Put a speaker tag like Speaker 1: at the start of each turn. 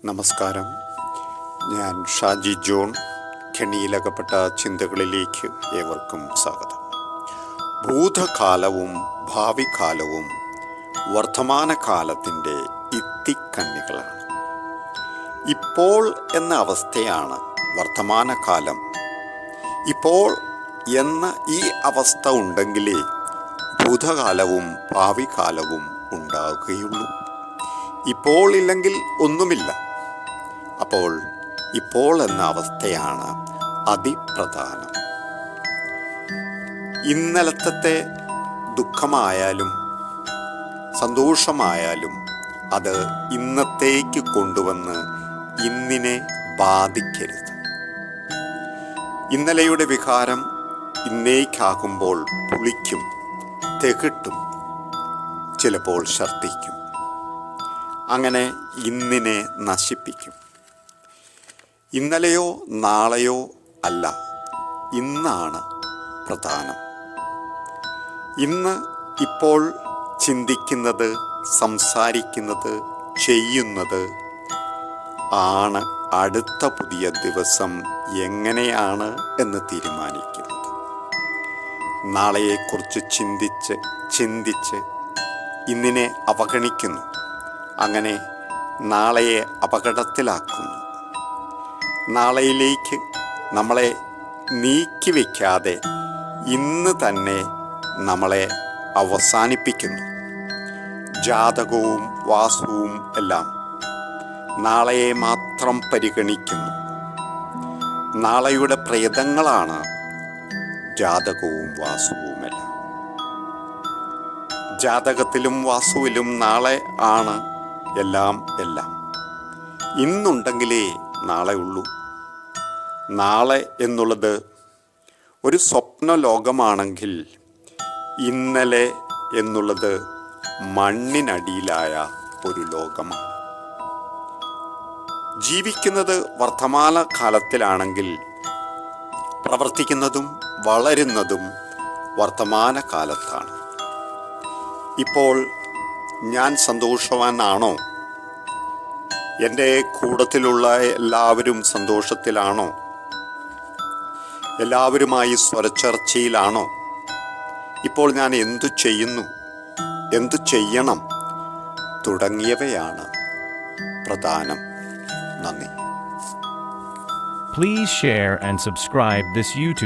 Speaker 1: നമസ്കാരം. ഞാൻ ഷാജി ജോൺ. കെണിയിലകപ്പെട്ട ചിന്തകളിലേക്ക് ഏവർക്കും സ്വാഗതം. ഭൂതകാലവും ഭാവികാലവും വർത്തമാനകാലത്തിൻ്റെ ഇത്തിക്കണ്ണികളാണ്. ഇപ്പോൾ എന്ന അവസ്ഥയാണ് വർത്തമാനകാലം. ഇപ്പോൾ എന്ന ഈ അവസ്ഥ ഉണ്ടെങ്കിലേ ഭൂതകാലവും ഭാവികാലവും ഉണ്ടാവുകയുള്ളൂ. ഇപ്പോൾ ഇല്ലെങ്കിൽ ഒന്നുമില്ല. അപ്പോൾ ഇപ്പോൾ എന്ന അവസ്ഥയാണ് അതിപ്രധാനം. ഇന്നലത്തെ ദുഃഖമായാലും സന്തോഷമായാലും അത് ഇന്നത്തേക്ക് കൊണ്ടുവന്ന് ഇന്നിനെ ബാധിക്കരുത്. ഇന്നലെയുടെ വികാരം ഇന്നേക്കാകുമ്പോൾ പുളിക്കും, തെകിട്ടും, ചിലപ്പോൾ ഛർദ്ദിക്കും. അങ്ങനെ ഇന്നിനെ നശിപ്പിക്കും. ഇന്നലെയോ നാളെയോ അല്ല, ഇന്നാണ് പ്രധാനം. ഇന്ന് ഇപ്പോൾ ചിന്തിക്കുന്നത്, സംസാരിക്കുന്നത്, ചെയ്യുന്നത് ആണ് അടുത്ത പുതിയ ദിവസം എങ്ങനെയാണ് എന്ന് തീരുമാനിക്കുന്നത്. നാളെയെക്കുറിച്ച് ചിന്തിച്ച് ഇന്നിനെ അവഗണിക്കുന്നു. അങ്ങനെ നാളെയെ അപകടത്തിലാക്കുന്നു. നാളെയിലേക്ക് നമ്മളെ നീക്കി വയ്ക്കാതെ ഇന്ന് തന്നെ നമ്മളെ അവസാനിപ്പിക്കുന്നു. ജാതകവും വാസ്തുവും എല്ലാം നാളെയെ മാത്രം പരിഗണിക്കുന്നു. നാളെയുടെ പ്രേതങ്ങളാണ് ജാതകവും വാസ്തുവുമെല്ലാം. ജാതകത്തിലും വാസ്തുവിലും നാളെ ആണ് എല്ലാം. ഇന്നുണ്ടെങ്കിലേ നാളെ ഉള്ളൂ. നാളെ എന്നുള്ളത് ഒരു സ്വപ്ന ലോകമാണെങ്കിൽ ഇന്നലെ എന്നുള്ളത് മണ്ണിനടിയിലായ ഒരു ലോകമാണ്. ജീവിക്കുന്നത് വർത്തമാന കാലത്തിലാണെങ്കിൽ പ്രവർത്തിക്കുന്നതും വളരുന്നതും വർത്തമാന കാലത്താണ്. ഇപ്പോൾ ഞാൻ സന്തോഷവാനാണോ? എൻ്റെ കൂട്ടത്തിലുള്ള എല്ലാവരും സന്തോഷത്തിലാണോ? എല്ലാവരുമായി സ്വരച്ചർച്ചയിലാണോ? ഇപ്പോൾ ഞാൻ എന്തു ചെയ്യുന്നു, എന്തു ചെയ്യണം തുടങ്ങിയവയാണ് പ്രധാനം. നന്ദി.
Speaker 2: Please share and subscribe this YouTube